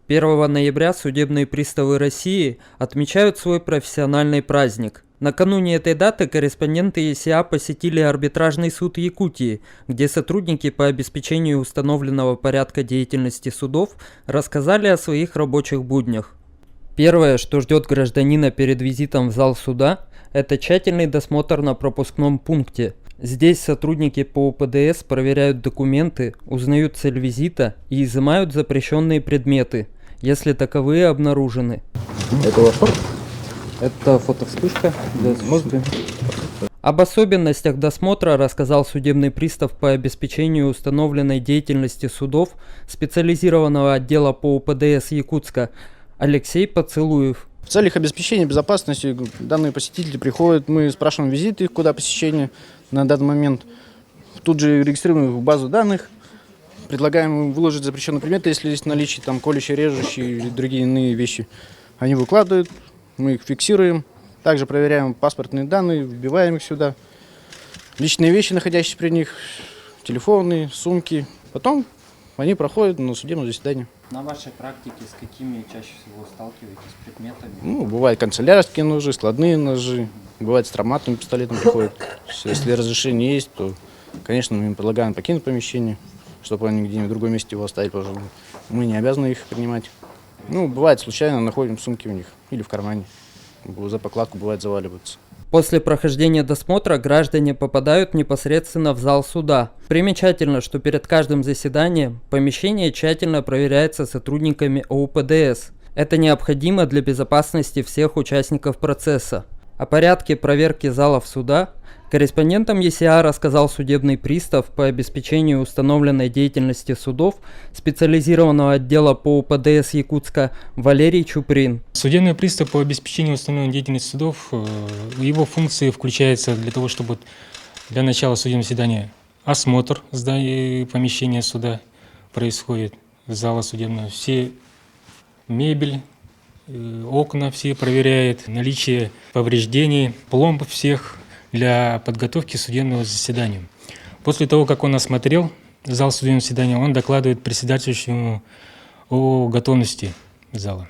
1 ноября судебные приставы России отмечают свой профессиональный праздник. Накануне этой даты корреспонденты ЕСИА посетили арбитражный суд Якутии, где сотрудники по обеспечению установленного порядка деятельности судов рассказали о своих рабочих буднях. Первое, что ждет гражданина перед визитом в зал суда, это тщательный досмотр на пропускном пункте. Здесь сотрудники по УПДС проверяют документы, узнают цель визита и изымают запрещенные предметы, если таковые обнаружены. Это ваш фото? Это фотовспышка. Об особенностях досмотра рассказал судебный пристав по обеспечению установленной деятельности судов специализированного отдела по УПДС Якутска Алексей Поцелуев. В целях обеспечения безопасности данные посетители приходят, мы спрашиваем визиты, куда посещение на данный момент. Тут же регистрируем их в базу данных, предлагаем выложить запрещенные предметы, если есть наличие там колющие, режущие или другие иные вещи. Они выкладывают, мы их фиксируем, также проверяем паспортные данные, вбиваем их сюда. Личные вещи, находящиеся при них, телефоны, сумки. Потом они проходят на судебное заседание. На вашей практике с какими чаще всего сталкиваетесь предметами? Бывают канцелярские ножи, складные ножи, бывает с травматным пистолетом приходят. Если разрешение есть, то, конечно, мы им предлагаем покинуть помещение, чтобы они где-нибудь в другом месте его оставить, пожалуйста. Мы не обязаны их принимать. Бывает случайно находим сумки у них или в кармане. За покладку бывает заваливаются. После прохождения досмотра граждане попадают непосредственно в зал суда. Примечательно, что перед каждым заседанием помещение тщательно проверяется сотрудниками ОУПДС. Это необходимо для безопасности всех участников процесса. О порядке проверки залов суда корреспондентам ЕСИА рассказал судебный пристав по обеспечению установленной деятельности судов специализированного отдела по УПДС Якутска Валерий Чуприн. Судебный пристав по обеспечению установленной деятельности судов, его функции включаются для того, чтобы для начала судебного заседания осмотр здания, помещения суда происходит, зала судебного, все мебель, окна все проверяет, наличие повреждений, пломб всех для подготовки судебного заседания. После того, как он осмотрел зал судебного заседания, он докладывает председательствующему о готовности зала.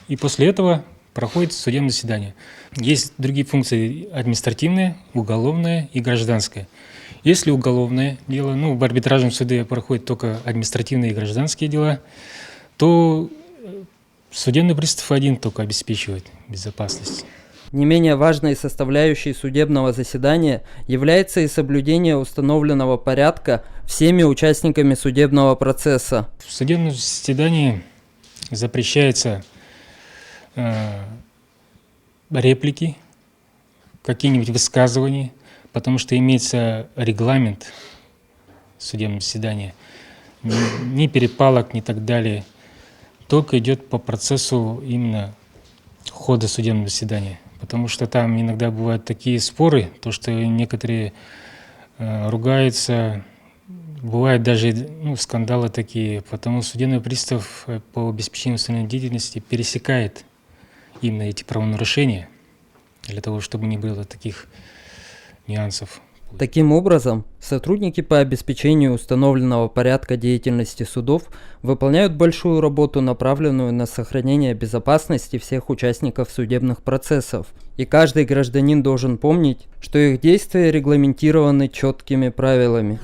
И после этого проходит судебное заседание. Есть другие функции: административная, уголовная и гражданская. Если уголовное дело, в арбитражном суде проходят только административные и гражданские дела, то судебный пристав один только обеспечивает безопасность. Не менее важной составляющей судебного заседания является и соблюдение установленного порядка всеми участниками судебного процесса. В судебном заседании запрещается реплики, какие-нибудь высказывания, потому что имеется регламент судебного заседания, ни перепалок, ни так далее. Только идет по процессу именно хода судебного заседания. Потому что там иногда бывают такие споры, то что некоторые ругаются, бывают даже скандалы такие. Потому судебный пристав по обеспечению установленной деятельности пересекает именно эти правонарушения, для того, чтобы не было таких нюансов. Таким образом, сотрудники по обеспечению установленного порядка деятельности судов выполняют большую работу, направленную на сохранение безопасности всех участников судебных процессов. И каждый гражданин должен помнить, что их действия регламентированы четкими правилами.